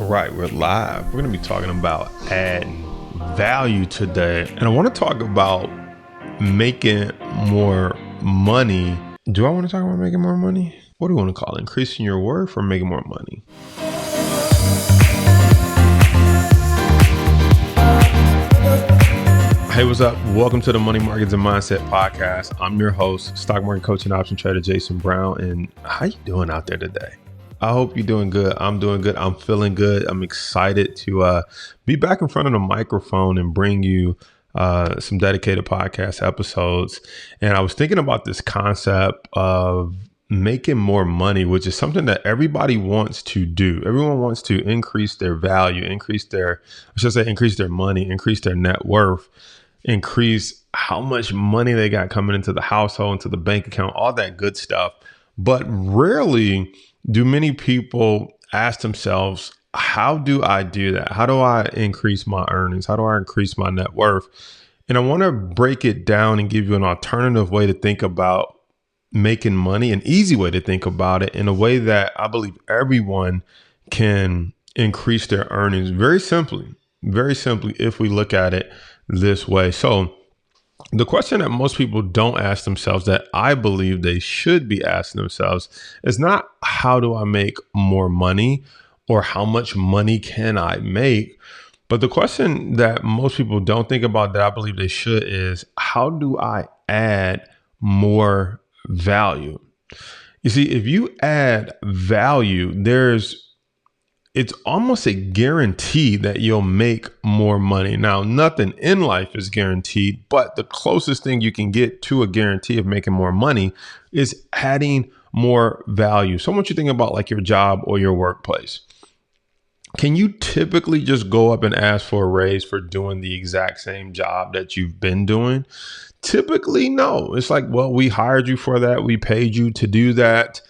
All right, we're live. We're going to be talking about adding value today. And I want to talk about making more money. Do I want to talk about making more money? What do you want to call it? Increasing your worth or making more money? Hey, what's up? Welcome to the Money Markets and Mindset Podcast. I'm your host, stock market coach and option trader Jason Brown. And how you doing out there today? I hope you're doing good. I'm doing good. I'm feeling good. I'm excited to be back in front of the microphone and bring you some dedicated podcast episodes. And I was thinking about this concept of making more money, which is something that everybody wants to do. Everyone wants to increase their value, increase their money, increase their net worth, increase how much money they got coming into the household, into the bank account, all that good stuff. But rarely do many people ask themselves, how do I do that? How do I increase my earnings? How do I increase my net worth? And I want to break it down and give you an alternative way to think about making money, an easy way to think about it in a way that I believe everyone can increase their earnings very simply, if we look at it this way. So the question that most people don't ask themselves, that I believe they should be asking themselves, is not how do I make more money or how much money can I make? But the question that most people don't think about that I believe they should is, how do I add more value? You see, if you add value, it's almost a guarantee that you'll make more money. Now, nothing in life is guaranteed, but the closest thing you can get to a guarantee of making more money is adding more value. So I want you to think about like your job or your workplace. Can you typically just go up and ask for a raise for doing the exact same job that you've been doing? Typically, no. It's like, well, we hired you for that. We paid you to do that.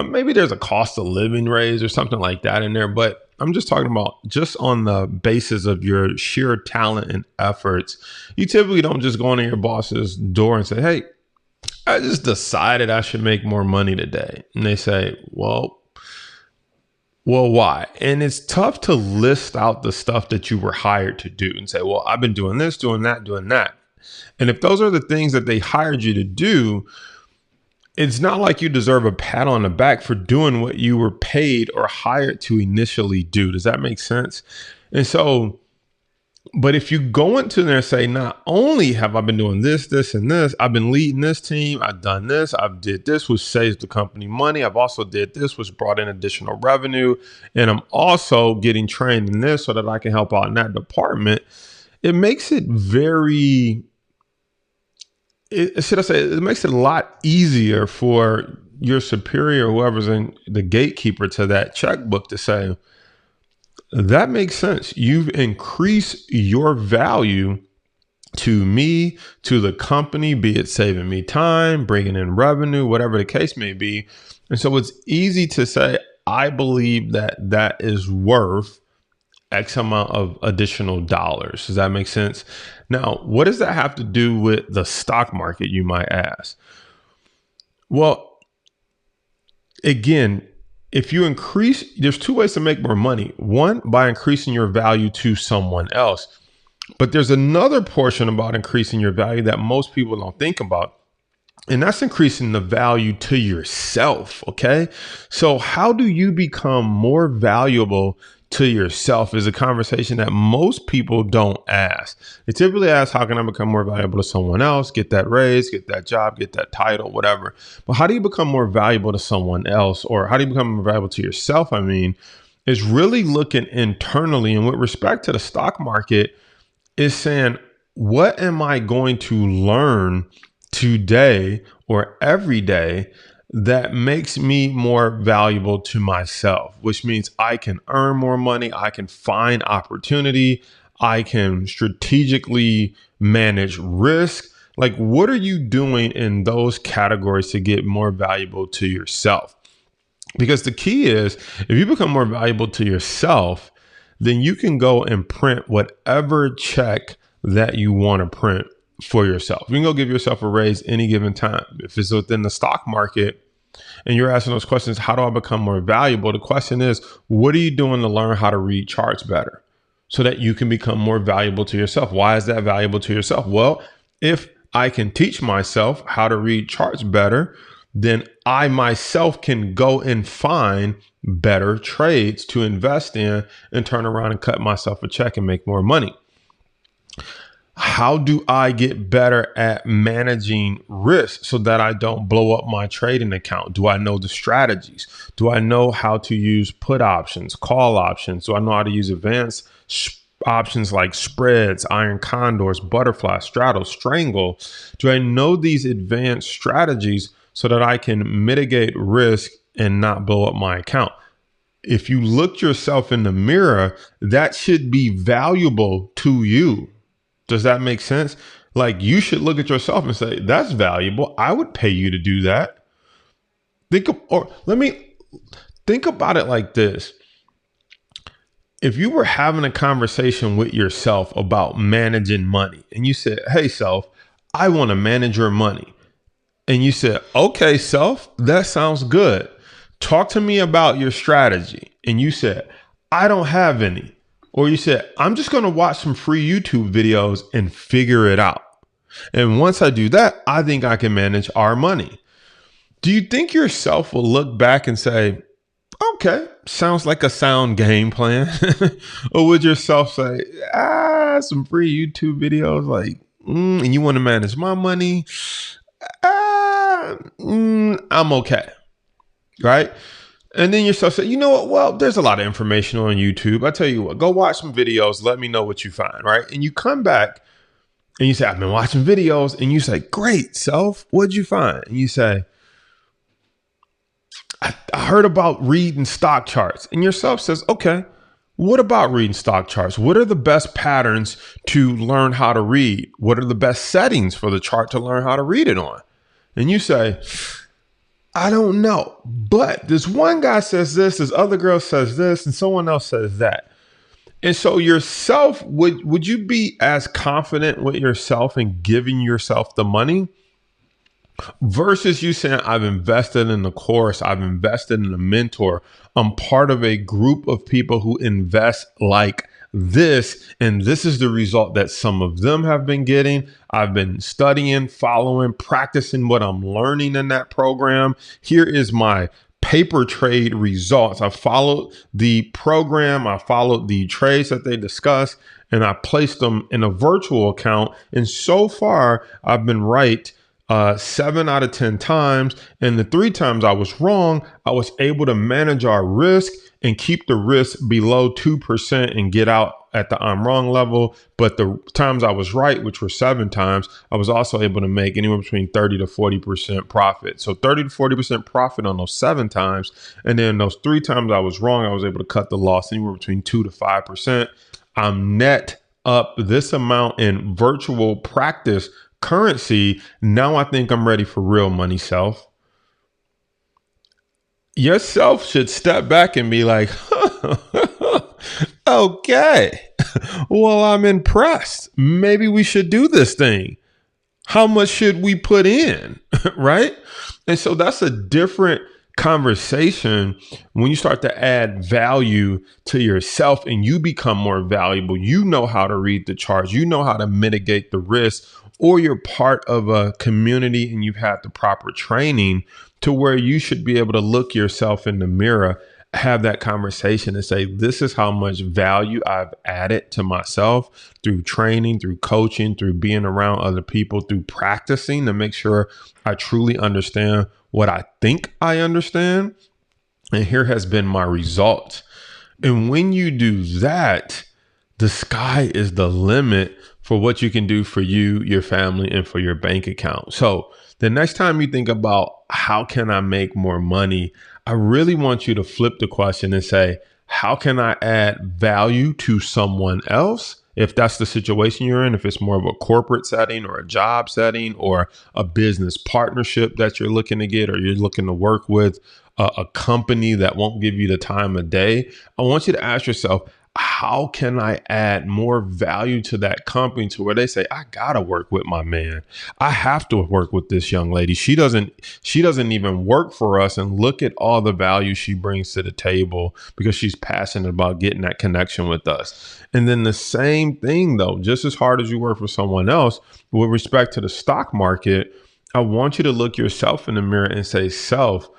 Maybe there's a cost of living raise or something like that in there, but I'm just talking about just on the basis of your sheer talent and efforts. You typically don't just go into your boss's door and say, hey, I just decided I should make more money today. And they say, well, why? And it's tough to list out the stuff that you were hired to do and say, well, I've been doing this, doing that, doing that. And if those are the things that they hired you to do, it's not like you deserve a pat on the back for doing what you were paid or hired to initially do. Does that make sense? And so, but if you go into there and say, not only have I been doing this, this, and this, I've been leading this team, I've done this, I've did this, which saves the company money. I've also did this, which brought in additional revenue. And I'm also getting trained in this so that I can help out in that department. It makes it it makes it a lot easier for your superior, whoever's in the gatekeeper to that checkbook, to say, that makes sense. You've increased your value to me, to the company, be it saving me time, bringing in revenue, whatever the case may be. And so it's easy to say, I believe that is worth X amount of additional dollars. Does that make sense? Now, what does that have to do with the stock market, you might ask? Well, again, if you increase, there's two ways to make more money. One, by increasing your value to someone else. But there's another portion about increasing your value that most people don't think about. And that's increasing the value to yourself. Okay. So how do you become more valuable to yourself is a conversation that most people don't ask. They typically ask, how can I become more valuable to someone else? Get that raise, get that job, get that title, whatever. But how do you become more valuable to someone else? Or how do you become more valuable to yourself? I mean, is really looking internally. And with respect to the stock market, is saying, what am I going to learn today or every day that makes me more valuable to myself, which means I can earn more money, I can find opportunity, I can strategically manage risk. Like, what are you doing in those categories to get more valuable to yourself? Because the key is, if you become more valuable to yourself, then you can go and print whatever check that you want to print for yourself. You can go give yourself a raise any given time. If it's within the stock market, and you're asking those questions, how do I become more valuable? The question is, what are you doing to learn how to read charts better so that you can become more valuable to yourself? Why is that valuable to yourself? Well, if I can teach myself how to read charts better, then I myself can go and find better trades to invest in and turn around and cut myself a check and make more money. How do I get better at managing risk so that I don't blow up my trading account? Do I know the strategies? Do I know how to use put options, call options? Do I know how to use advanced options like spreads, iron condors, butterfly, straddle, strangle? Do I know these advanced strategies so that I can mitigate risk and not blow up my account? If you look yourself in the mirror, that should be valuable to you. Does that make sense? Like, you should look at yourself and say, that's valuable. I would pay you to do that. Think about it like this. If you were having a conversation with yourself about managing money and you said, hey, self, I want to manage your money. And you said, okay, self, that sounds good. Talk to me about your strategy. And you said, I don't have any. Or you said, I'm just going to watch some free YouTube videos and figure it out. And once I do that, I think I can manage our money. Do you think yourself will look back and say, okay, sounds like a sound game plan? Or would yourself say, some free YouTube videos, like, and you want to manage my money? I'm okay. Right? And then yourself say, you know what? Well, there's a lot of information on YouTube. I tell you what, go watch some videos. Let me know what you find. Right? And you come back and you say, I've been watching videos. And you say, great, self. What'd you find? And you say, I heard about reading stock charts. And yourself says, okay, what about reading stock charts? What are the best patterns to learn how to read? What are the best settings for the chart to learn how to read it on? And you say, I don't know, but this one guy says this other girl says this, and someone else says that. And so yourself, would you be as confident with yourself in giving yourself the money versus you saying, I've invested in the course, I've invested in a mentor, I'm part of a group of people who invest like this, and this is the result that some of them have been getting. I've been studying, following, practicing what I'm learning in that program. Here is my paper trade results. I followed the program, I followed the trades that they discuss, and I placed them in a virtual account. And so far, I've been right 7 out of 10 times. And the 3 times I was wrong, I was able to manage our risk and keep the risk below 2% and get out at the I'm wrong level. But the times I was right, which were 7 times, I was also able to make anywhere between 30 to 40% profit. So 30 to 40% profit on those 7 times. And then those 3 times I was wrong, I was able to cut the loss anywhere between 2 to 5%. I'm net up this amount in virtual practice currency. Now I think I'm ready for real money, self. Yourself should step back and be like, okay, well, I'm impressed. Maybe we should do this thing. How much should we put in? Right? And so that's a different conversation when you start to add value to yourself and you become more valuable. You know how to read the charts. You know how to mitigate the risk, or you're part of a community and you've had the proper training to where you should be able to look yourself in the mirror, have that conversation and say, this is how much value I've added to myself through training, through coaching, through being around other people, through practicing to make sure I truly understand what I think I understand. And here has been my result. And when you do that, the sky is the limit for what you can do for you, your family, and for your bank account. So the next time you think about how can I make more money, I really want you to flip the question and say, how can I add value to someone else? If that's the situation you're in, if it's more of a corporate setting or a job setting or a business partnership that you're looking to get, or you're looking to work with a company that won't give you the time of day, I want you to ask yourself, how can I add more value to that company to where they say, I gotta work with my man. I have to work with this young lady. She doesn't even work for us, and look at all the value she brings to the table because she's passionate about getting that connection with us. And then the same thing though, just as hard as you work for someone else, with respect to the stock market, I want you to look yourself in the mirror and say, self,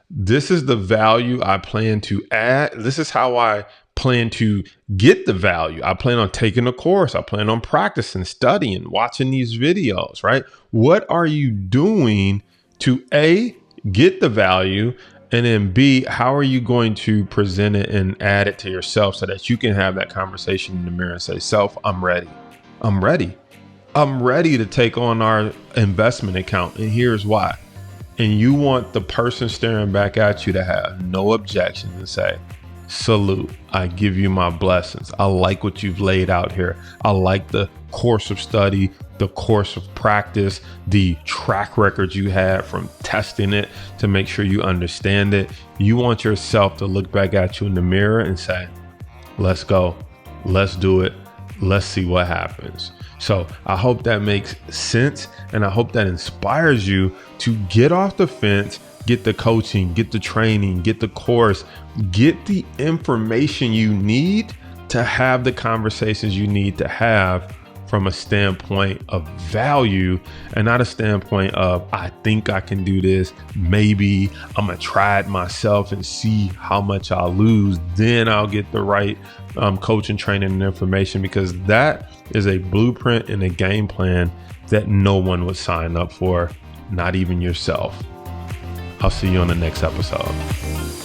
this is the value I plan to add. This is how I plan to get the value. I plan on taking a course. I plan on practicing, studying, watching these videos, right? What are you doing to A, get the value? And then B, how are you going to present it and add it to yourself so that you can have that conversation in the mirror and say, self, I'm ready. I'm ready. I'm ready to take on our investment account. And here's why. And you want the person staring back at you to have no objections and say, salute, I give you my blessings. I like what you've laid out here. I like the course of study, the course of practice, the track record you had from testing it to make sure you understand it. You want yourself to look back at you in the mirror and say, let's go, let's do it. Let's see what happens. So I hope that makes sense. And I hope that inspires you to get off the fence, get the coaching, get the training, get the course, get the information you need to have the conversations you need to have from a standpoint of value and not a standpoint of, I think I can do this. Maybe I'm going to try it myself and see how much I'll lose. Then I'll get the right coaching, training, and information, because that is a blueprint and a game plan that no one would sign up for, not even yourself. I'll see you on the next episode.